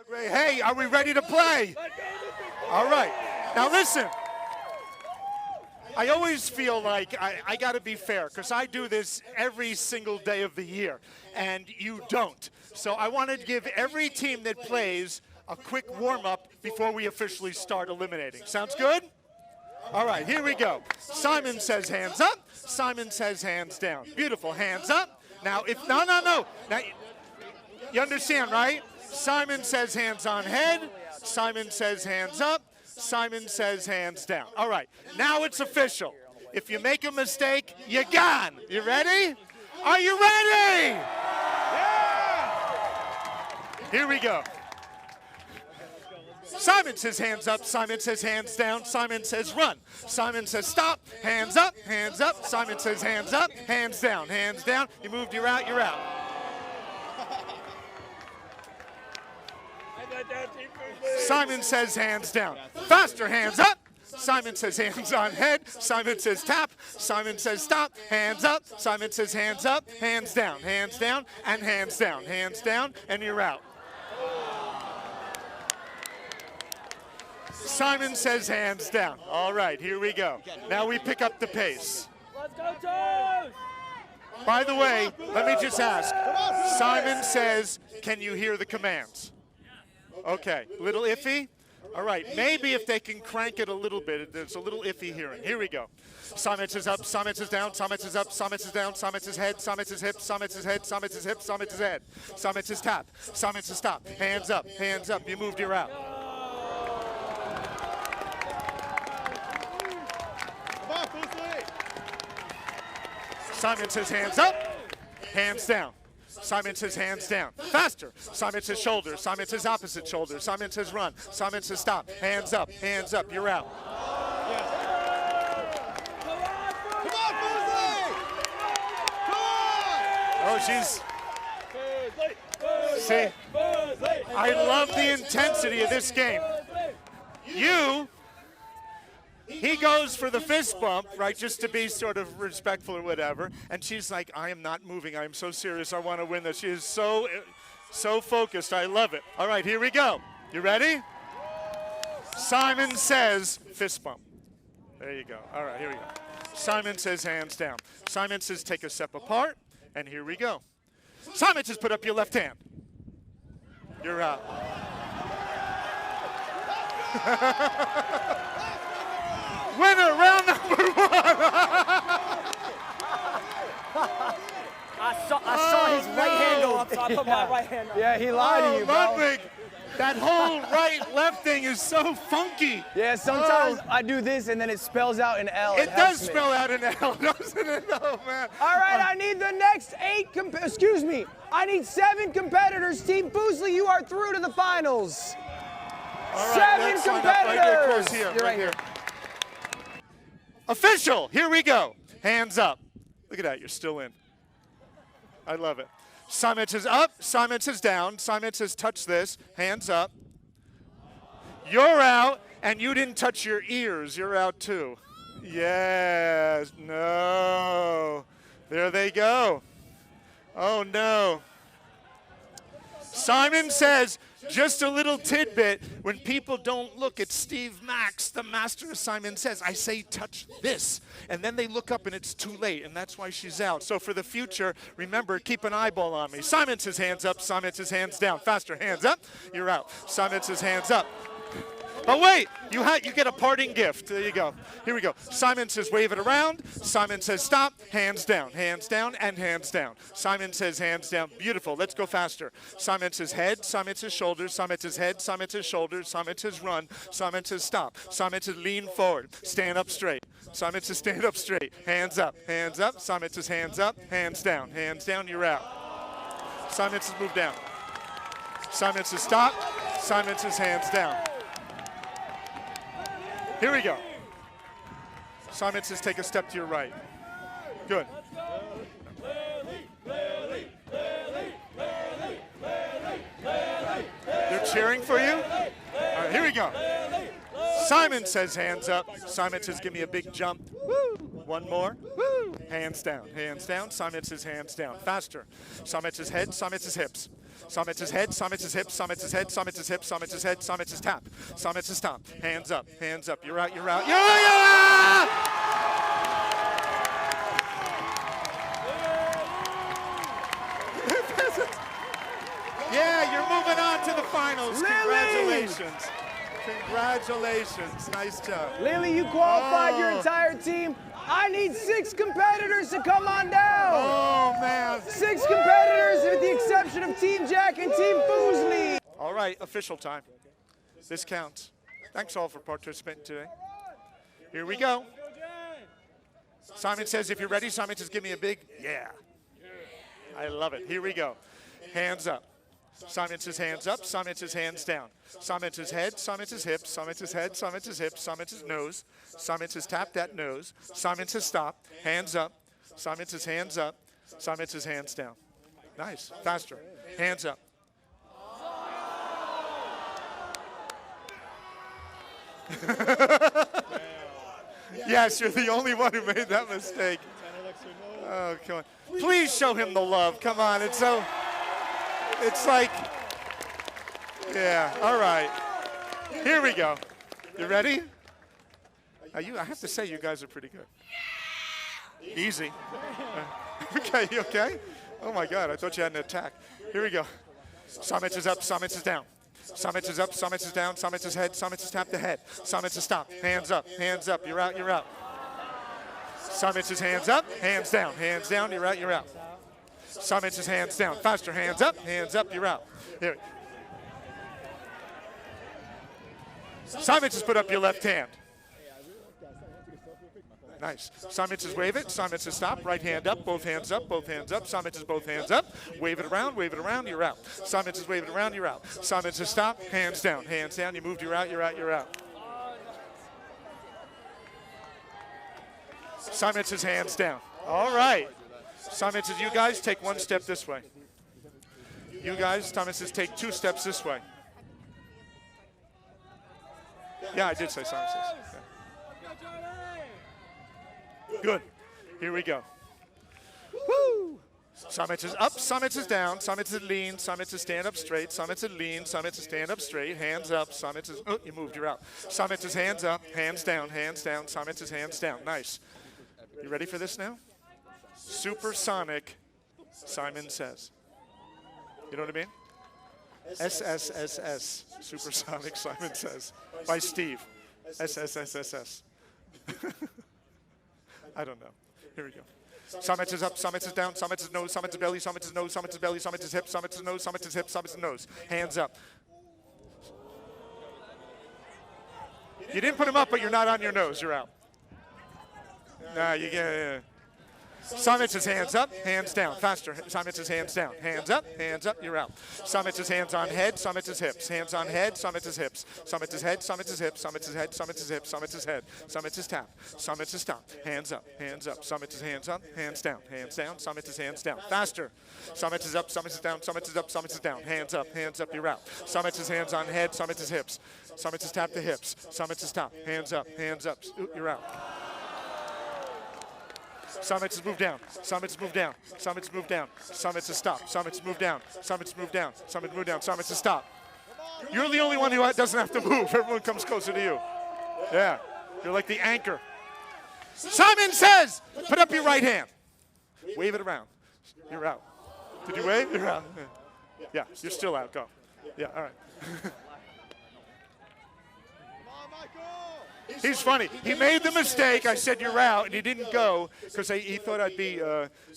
Hey, are we ready to play? All right. Now listen. I always feel like I got to be fair because I do this every single day of the year, and you don't. So I want to give every team that plays a quick warm-up before we officially start eliminating. Sounds good? All right, here we go. Simon says hands up. Simon says hands down. Beautiful, hands up. Now, if, no. Now, you understand, right? Simon says hands on head. Simon says hands up. Simon says hands down. All right, now it's official. If you make a mistake, you're gone. You ready? Are you ready? Yeah! Here we go. Simon says hands up. Simon says hands down. Simon says run. Simon says stop. Hands up. Hands up. Simon says hands up. Hands down. Hands down. You moved. You're out. You're out. Simon says hands down. Faster, hands up. Simon says hands on head. Simon says tap. Simon says stop. Hands up. Simon says hands up. Hands down. Hands down. And hands down. Hands down. And you're out. Simon says hands down. All right, here we go. Now we pick up the pace. Let's go, Toes! By the way, let me just ask. Simon says, can you hear the commands? Okay, little iffy? All right, maybe if they can crank it a little bit, there's a little iffy hearing. Here we go. Simon says up, Simon says down, Simon says up, Simon says down, Simon says head, Simon says hip, Simon says head, Simon says hip, Simon says head. Simon says tap, Simon says stop. Hands up, you moved, you're out. Come on, Fuslie! Simon says hands up, hands down. Simon says hands down. Faster. Simon says shoulder. Simon says opposite shoulder. Simon says run. Simon says stop. Hands up. You're out. Come on, Fuslie! Come on! Oh, she's... See, I love the intensity of this game. He goes for the fist bump, right, just to be sort of respectful or whatever, and she's like, I am not moving. I am so serious. I want to win this. She is so focused. I love it. All right, here we go. You ready? Simon says fist bump. There you go. All right, here we go. Simon says hands down. Simon says take a step apart, and here we go. Simon says put up your left hand. You're out. Winner, round number 1. I saw his right hand go up, so I put my right hand up. Yeah, he lied to you, bro. Ludwig, that whole right-left thing is so funky. Yeah, sometimes I do this and then it spells out an L. It does spell out an L, doesn't it? Oh, man. All right, I need the next 8, I need 7 competitors. Team Fuslie, you are through to the finals. All right, 7 competitors. Right here, close here, You're right here. Official, here we go. Hands up. Look at that, you're still in. I love it. Simon says up, Simon says down, Simon says touch this, hands up. You're out, and you didn't touch your ears. You're out too. Yes, no. There they go. Oh no. Simon says, just a little tidbit, when people don't look at Steve Max, the master of Simon says, I say touch this. And then they look up and it's too late, and that's why she's out. So for the future, remember, keep an eyeball on me. Simon says hands up, Simon says hands down. Faster, hands up, you're out. Simon says hands up. But wait, you get a parting gift. There you go. Here we go. Simon says wave it around. Simon says stop. Hands down, and hands down. Simon says hands down. Beautiful. Let's go faster. Simon says head. Simon says shoulders. Simon says head. Simon says shoulders. Simon says run. Simon says stop. Simon says lean forward. Stand up straight. Simon says stand up straight. Hands up. Simon says hands up. Hands down. You're out. Simon says move down. Simon says stop. Simon says hands down. Here we go. Simon says take a step to your right. Good. They're cheering for you? All right, here we go. Simon says hands up. Simon says give me a big jump. Woo. One more. Woo. Hands down. Simon says hands down. Faster. Simon says head. Simon says hips. Summits his head, Summits his hips, Summits his head, Summits his hips, Summits his head, Summits his tap. Summits his stop. Hands up, hands up. You're out, you're out. You're out, you're out! Yeah, you're moving on to the finals. Lily! Congratulations. Congratulations. Nice job. Lily, you qualified your entire team. I need 6 competitors to come on down. Oh, man. 6 competitors with the exception of Team Jack and Team Fuslie. All right, official time. This counts. Thanks all for participating today. Here we go. Simon says, if you're ready, Simon says, give me a big yeah. I love it. Here we go. Hands up. Simon says hands up. Simon says hands down. Simon says head. Simon says hips. Simon says head. Simon says hips. Simon says nose. Simon says tap that nose. Simon says stop. Hands up. Simon says hands up. Simon says hands down. Nice. Faster. Hands up. Yes, you're the only one who made that mistake. Oh, come on. Please show him the love. Come on. It's so... It's like, yeah, all right. Here we go. You ready? I have to say, you guys are pretty good. Easy. Okay, you okay? Oh my God, I thought you had an attack. Here we go. Summits is up, Summits is down. Summits is up, Summits is down, Summits is head, Summits is tap the head. Summits is stop, hands up, you're out, you're out. Summits is hands up, hands down, you're out, you're out. Summits his hands down. Faster, hands up, you're out. Here. Summits has put up your left hand. Nice. Summits is wave it. Summits is stop. Right hand up, both hands up, both hands up. Summits is both hands up. Wave it around, you're out. Summits is wave it around, you're out. Summits is stop, hands down. You moved, you're out, you're out, you're out. Summits is hands down. All right. Summit says, you guys take 1 step this way. You guys, Summit says, take 2 steps this way. Yeah, I did say Summit says. Yeah. Good. Here we go. Woo! Summit is up, Summit is down, Summit is lean, Summit is stand up straight, Summit is lean, Summit is stand up straight, hands up, Summit is, oh, you moved, you're out. Summit is hands up, hands down, Summit is hands down. Nice. You ready for this now? Supersonic, Simon says. You know what I mean? SSSS, Supersonic, Simon says. By Steve. SSSSS. I don't know. Here we go. Summit is up, Summit is down, Summit is nose, Summit is belly, Summit is nose, Summit is belly, Summit is hip, Summit is nose, Summit is hip, Summit is nose. Hands up. You didn't put them up, but you're not on your nose. You're out. Nah, you get. Summits is hands up, hands down. Faster. Summits is hands down. Hands up, you're out. Summits is hands on head, Summits is hips. Hands on head, Summits is hips. Summits is head, Summits is hips. Summits is head, Summits is hips. Summits is head. Summits is tap. Summits is stop. Hands up, Summits is hands up, hands down. Summits is hands down. Faster. Summits is up, Summits is down, Summits is up, Summits is down. Hands up, you're out. Summits is hands on head, Summits is hips. Summits is tap the hips. Summits is stop. Hands up, you're out. Summits is move down. Summits move down. Summits move down. Summits is stop. Summits move down. Summits move down. Summits move down. Summits is stop. You're the only one who doesn't have to move. Everyone comes closer to you. Yeah. You're like the anchor. Simon says, put up your right hand. Wave it around. You're out. Did you wave? You're out. Yeah, you're still out. Go. Yeah, all right. He's funny. He made the mistake. I said, you're out, and he didn't go because he thought I'd be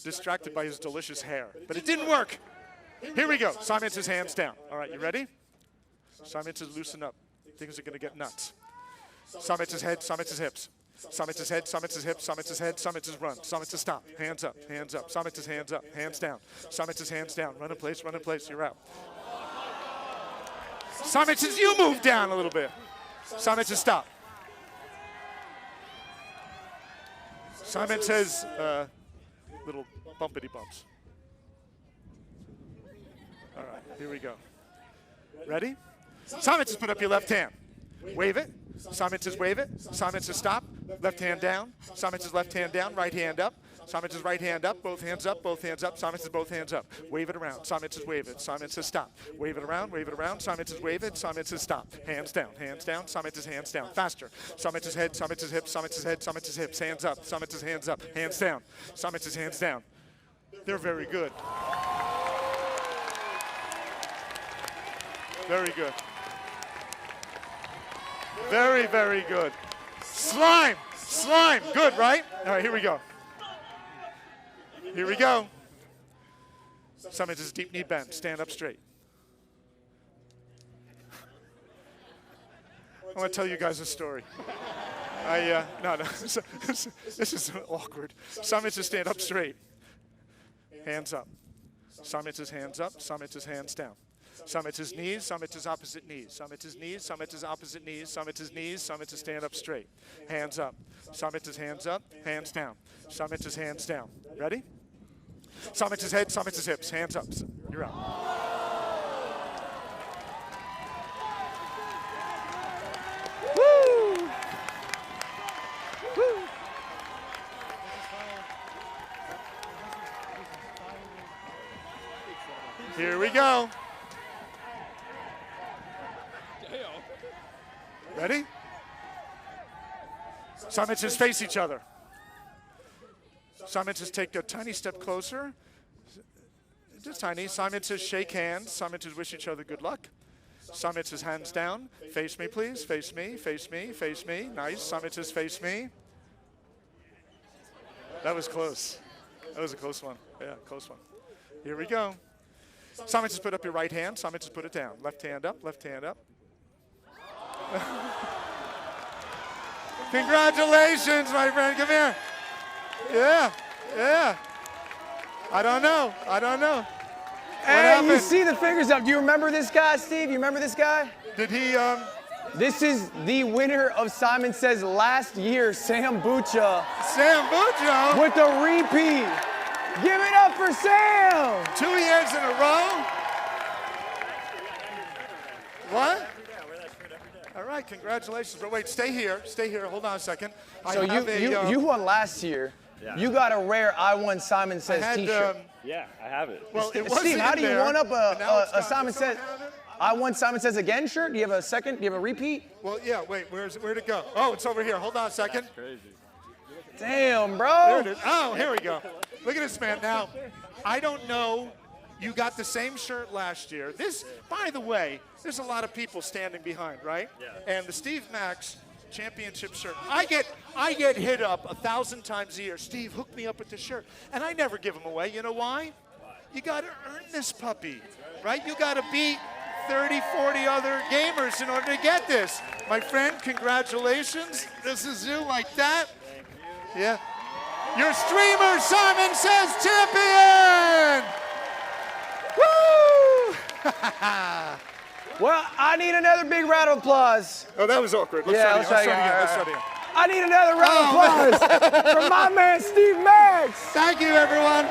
distracted by his delicious hair. But it didn't work. Here we go. Simon says hands down. All right, you ready? Simon says loosen up. Things are going to get nuts. Simon says head, Simon says hips. Simon says head, Simon says hips, Simon says head, Simon says run. Simon says stop. Hands up, hands up. Simon says hands up, hands down. Simon says hands down. Run in place, you're out. Simon says you move down a little bit. Simon says stop. Simon says little bumpity bumps. All right, here we go. Ready? Simon says put up your left hand. Wave it. Simon says wave it. Simon says stop. Left hand down. Simon says left hand down. Right hand up. Simon says right hand up, both hands up, both hands up. Simon says both hands up. Wave it around. Simon says wave it. Simon says stop. Wave it around, wave it around. Simon says wave it. Simon says stop. Hands down, hands down. Simon says hands down. Faster. Simon says head, Simon says hips, Simon says head, Simon says hips. Hands up. Simon says hands up. Hands down. Simon says hands down. They're very good. Very good. Very, very good. Slime. Slime. Good, right? All right, here we go. Here we go. Simon says deep knee bend. Stand up straight. I want to tell you guys a story. No. This is awkward. Simon says stand up straight. Hands up. Simon says hands up. Simon says hands down. Simon says knees. Simon says opposite knees. Simon says knees. Simon says opposite knees. Simon says knees. Simon says stand up straight. Hands up. Simon says hands up. Hands down. Simon says hands down. Ready? Simon says head. Simon says hips. Hands up. You're out. Woo! Woo! Here we go. Ready? Simon says face each other. Simon says take a tiny step closer. Just tiny. Simon says shake hands. Simon says wish each other good luck. Simon says hands down. Face me, please. Face me, face me, face me. Nice. Simon says face me. That was close. That was a close one. Yeah, close one. Here we go. Simon says put up your right hand. Simon says put it down. Left hand up, left hand up. Congratulations, my friend. Come here. Yeah, yeah. I don't know. I don't know. Hey, you see the fingers up. Do you remember this guy, Steve? You remember this guy? Did he, This is the winner of Simon Says last year, Sam Bucha. Sam Bucha? With the repeat. Give it up for Sam. 2 years in a row? What? All right, congratulations. But wait, stay here. Stay here. Hold on a second. So you won last year. Yeah. You got a rare I Won Simon Says t-shirt. Yeah, I have it. Well, it was Steve, how do you one up a Simon Says? Have it? I Won Simon Says Again shirt? Do you have a second? Do you have a repeat? Well, yeah, wait, where'd it go? Oh, it's over here. Hold on a second. Crazy. Damn, There bro. it is. Oh, here we go. Look at this, man. Now, I don't know. You got the same shirt last year. This, by the way, there's a lot of people standing behind, right? Yeah. And the Steve Max championship shirt. I get hit up 1,000 times a year. Steve, hook me up with this shirt. And I never give them away. You know why? You got to earn this puppy, right? You got to beat 30, 40 other gamers in order to get this. My friend, congratulations. This is you like that. Yeah. Your streamer, Simon Says champion! Woo! Well, I need another big round of applause. Oh, that was awkward. Let's Yeah, try it again. let's Let's try try it it again. I need another round of applause from my man, Steve Max. Thank you, everyone.